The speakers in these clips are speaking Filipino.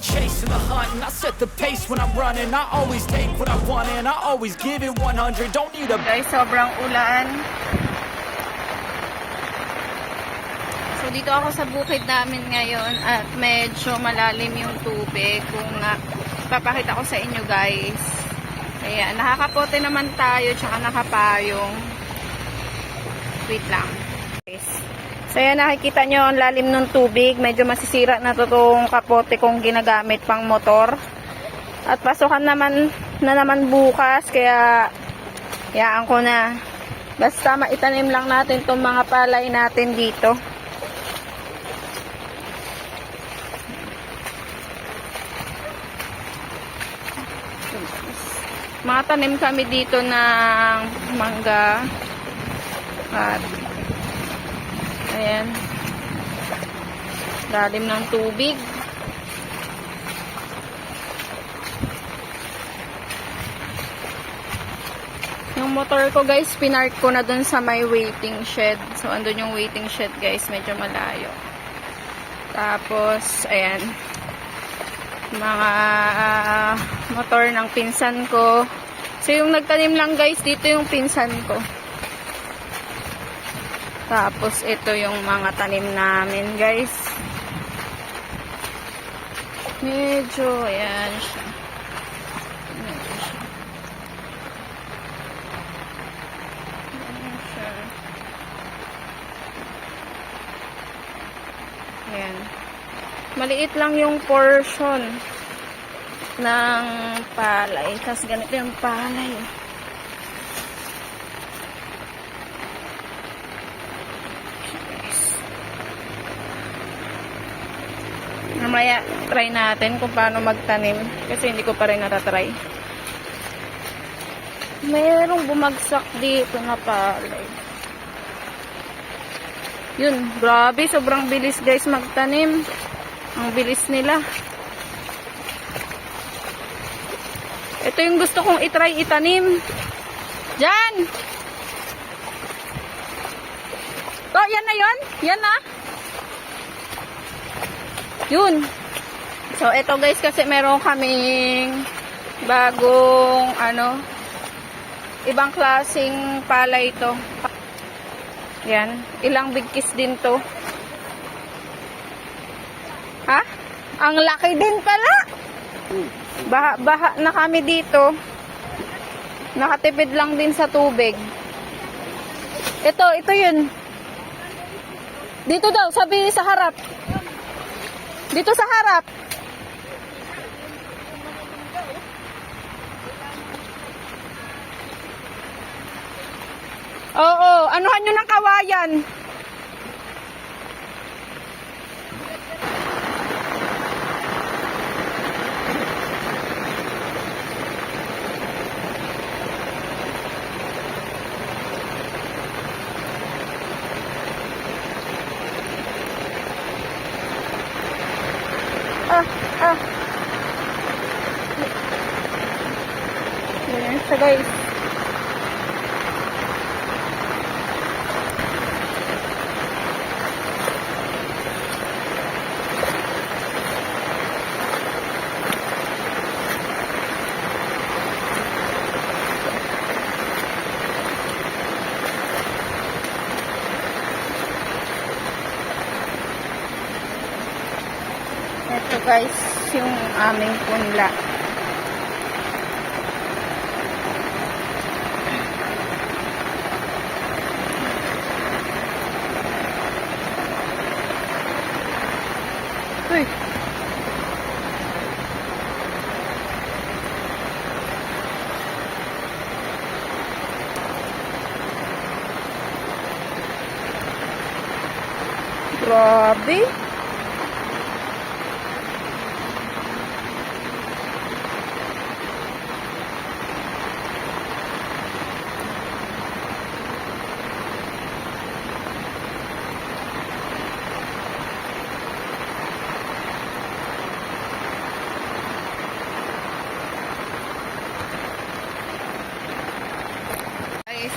the chase and the hunt, and I set the pace when I'm running. I always take what I want and I always give it 100. Don't need a... Guys, sobrang ulan. So, dito ako sa bukid namin ngayon at medyo malalim yung tubig. Kung papakita ko sa inyo, guys. Ayan, nakakapote naman tayo, tsaka nakapayong. Wait lang. Guys. So, ayan, nakikita nyo ang lalim ng tubig. Medyo masisira na to itong kapote kong ginagamit pang motor. At pasukan naman bukas, kaya hayaan ko na. Basta maitanim lang natin itong mga palay natin dito. Mga tanim kami dito ng mangga. At ayan, lalim ng tubig. Yung motor ko, guys, pinark ko na dun sa may waiting shed. So, andun yung waiting shed, guys, medyo malayo. Tapos, ayan, mga motor ng pinsan ko. So, yung nagtanim lang, guys, dito yung pinsan ko. Tapos, ito yung mga tanim namin, guys. Medyo, ayan siya. Medyo siya. Ayan siya. Ayan. Maliit lang yung portion ng palay. Tapos, ganito yung palay. Mamaya try natin kung paano magtanim kasi hindi ko pa rin natatry. Merong bumagsak dito na palay. Yun, grabe, sobrang bilis, guys, magtanim. Ang bilis nila. Ito yung gusto kong itry itanim. Diyan! Oh, yan na yun? Yan na? Yun. So, ito, guys, kasi meron kaming bagong, ibang klaseng palay ito. Yan. Ilang bigkis din to. Ha? Ang laki din pala. Baha na kami dito. Nakatipid lang din sa tubig. Ito yun. Dito daw, sabi sa harap. Dito sa harap. Oo, anuhan nyo ng kawayan. Ayan siya, guys. Ito, guys, yung aming punla. Uy. Grabe.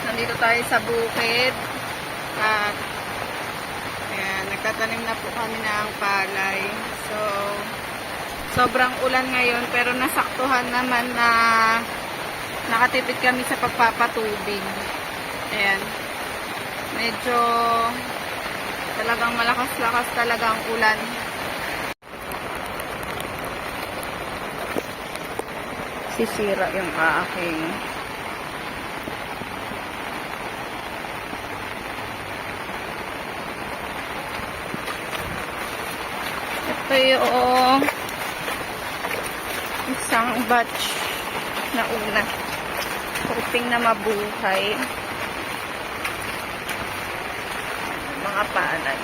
Nandito tayo sa bukid at ayan, nagtatanim na po kami ng palay. So, sobrang ulan ngayon, pero nasaktuhan naman na nakatipid kami sa pagpapatubig. Ayan. Medyo talagang malakas-lakas talaga ang ulan. Sisira yung aking ito yung isang batch na una. Hoping na mabuhay mga palay.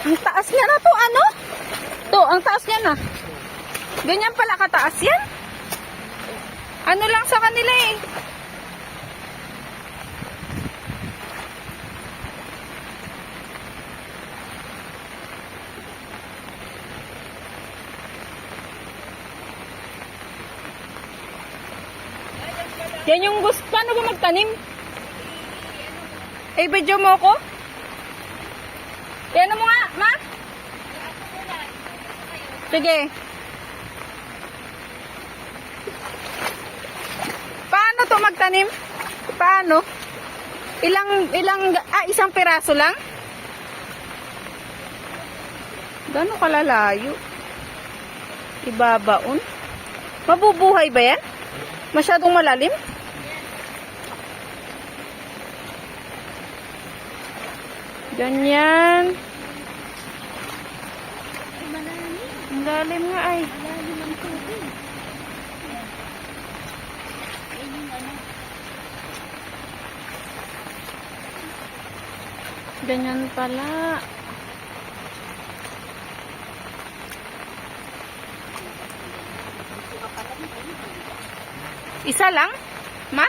Ang taas niya na to, ano? To, ang taas niya na. Ganyan pala kataas yan? Ano lang sa kanila eh. Yan yung gusto. Paano ba magtanim? Eh, video mo ko? Yan mo nga, ma? Sige. Paano to magtanim? Paano? Isang piraso lang? Gano'ng kalalayo? Ibabaon? Mabubuhay ba yan? Masyadong malalim? Ganyan. Ang lalim nga ay. Ganyan pala. Isa lang? Ma?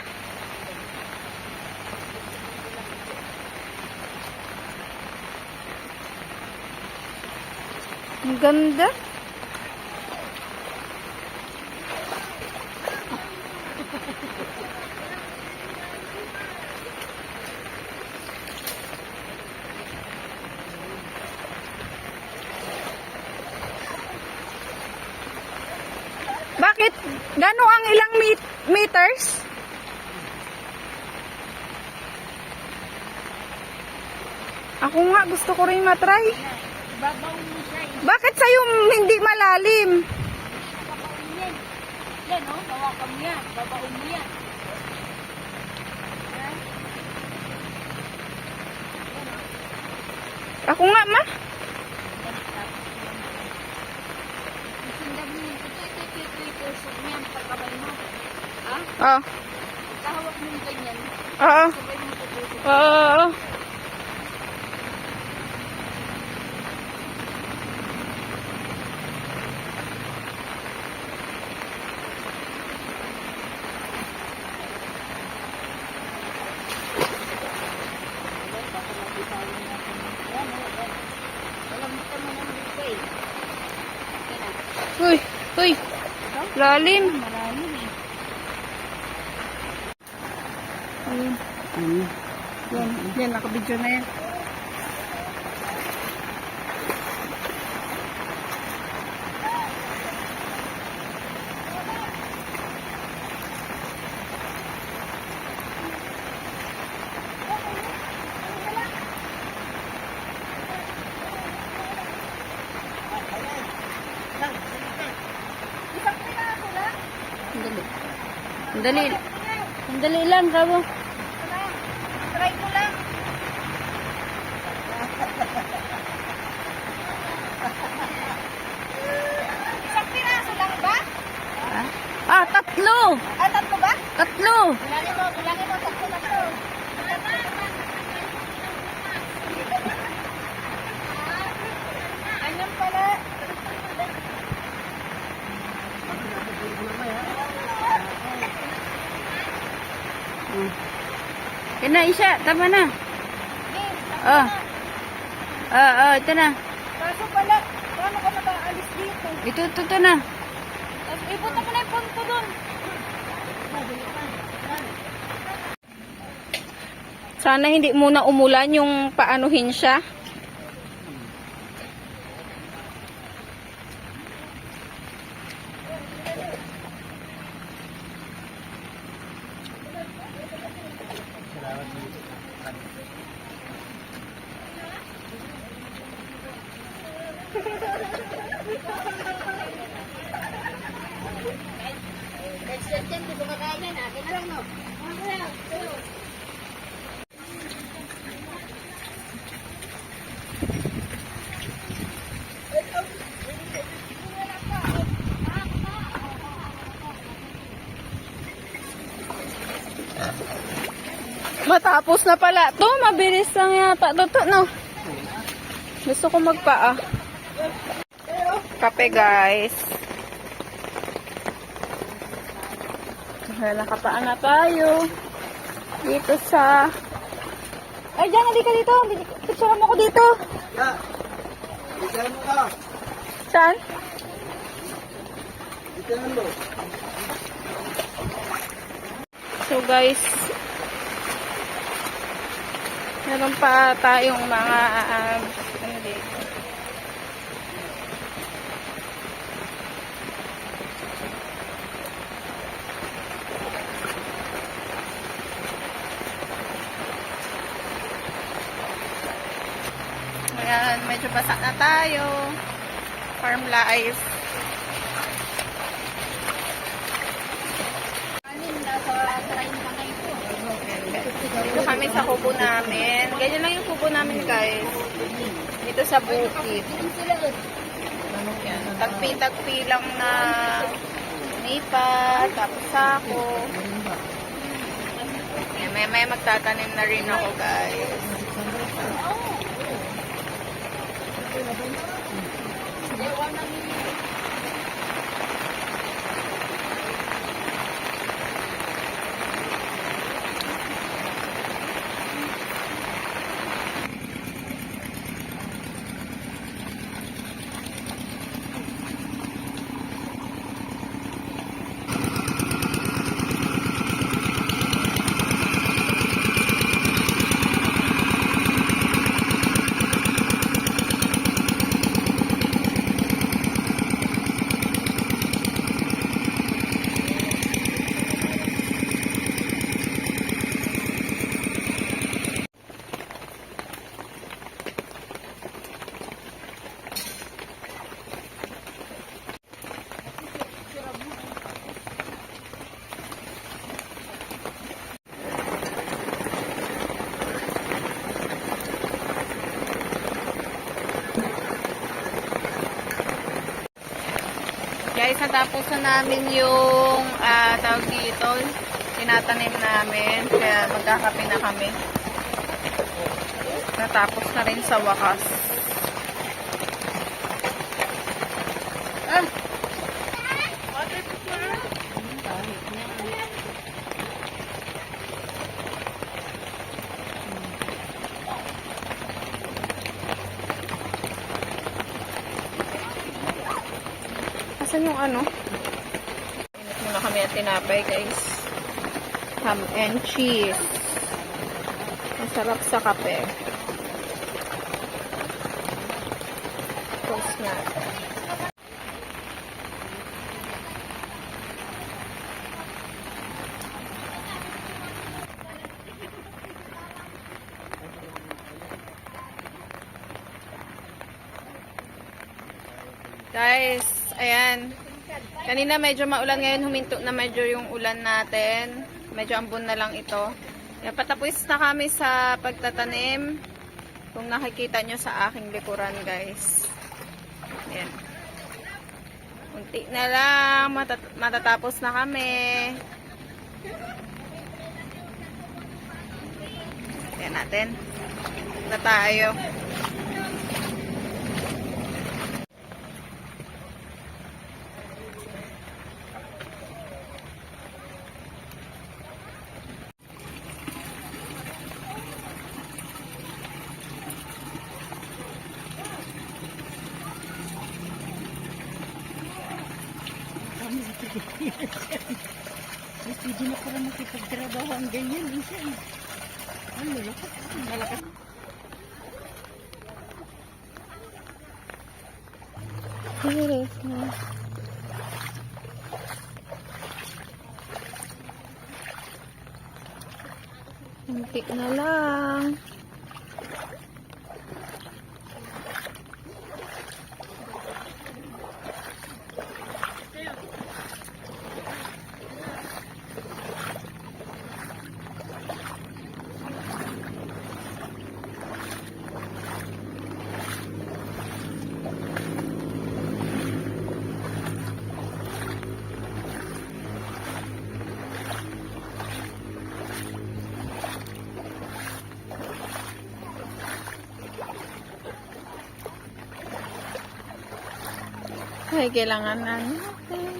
Ang ganda. Bakit? Gano ang ilang meters? Ako nga, gusto ko rin matry. Bakit sa'yo hindi malalim? Yan, oh, hawakan mo yan. Babaon mo yan. Ako nga, ma. Isindag mo yun. Ito. Usok mo yan. Pagkabay mo. Ha? Oh. Kahawak mo yung ganyan. Oo. Sabay mo tutusok. Oo. Uy, uy. Lalim. Malalim eh. Yan, nakabidyo na yan. Sandali. Sandali lang, kamo. Try ko lang. Isang piraso lang ba? Ah, tatlo. Ah, tatlo ba? Tatlo. Bilangin mo, tatlo. Ganyan pala. Kena Isya, tama na. Oh. Ito na. Kaso pala, paano ka makaalis dito? Ito na. Tapos ipunta mo na yung phone ko doon. Sana hindi muna umulan yung paanuhin siya. Matapos na pala. To, mabilis lang yata. To, no. Gusto ko magpaa. Kape, guys. Nakapaan na tayo. Dito sa... Ay, dyan, hindi ka dito. Picture mo ko dito. Picture mo ka. Saan? Picture mo. So, guys, meron pa tayong mga ano dito. Ayan, medyo basa na tayo. Farm life. Dito kami sa kubo namin. Ganyan lang yung kubo namin, guys. Dito sa bukid. Yan. Tagpi-tagpi lang na nipa, tapos sako. Yan, may magtatanim na rin ako, guys. Guys, natapos na namin yung tawag dito, tinatanim namin, kaya magkakape na kami. Natapos na rin sa wakas. Asan yung ano? Init muna kami at tinapay, guys. Ham and cheese. Masarap sa kape. Toast na. Guys, ayan. Kanina medyo maulan, ngayon huminto na medyo yung ulan natin. Medyo ambon na lang ito. Ayan, patapos na kami sa pagtatanim. Kung nakikita nyo sa aking likuran, guys. Ayan. Kunti na lang, matatapos na kami. Ayan natin. Na tayo. Ay, pwede na pala makipagtrabaho ang ganyan. Isa eh. Ano, malakas. Malakas. Hirap na. Kunti na lang. Ay, kailangan na natin.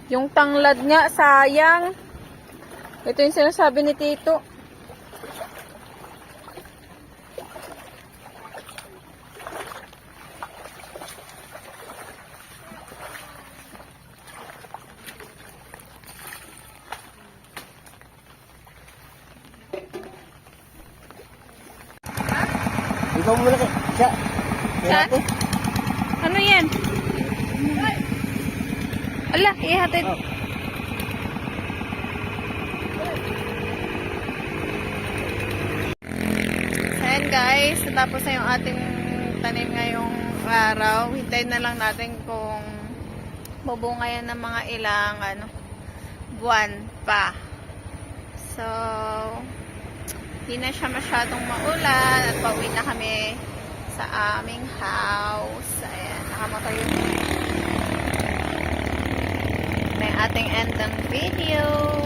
Yung tanglad nga, sayang. Ito yung sinasabi ni Tito. Ikaw muna ka. Siya. Saan? Ano yan? Ala, ihatid. Oh. Ayan guys, natapos na yung ating tanim ngayong araw. Hintayin na lang natin kung bubunga yan ng mga ilang buwan pa. So, hindi na siya masyadong maulan at pauwi na kami sa aming house. Ayan, nakamotor yung ating end ng video.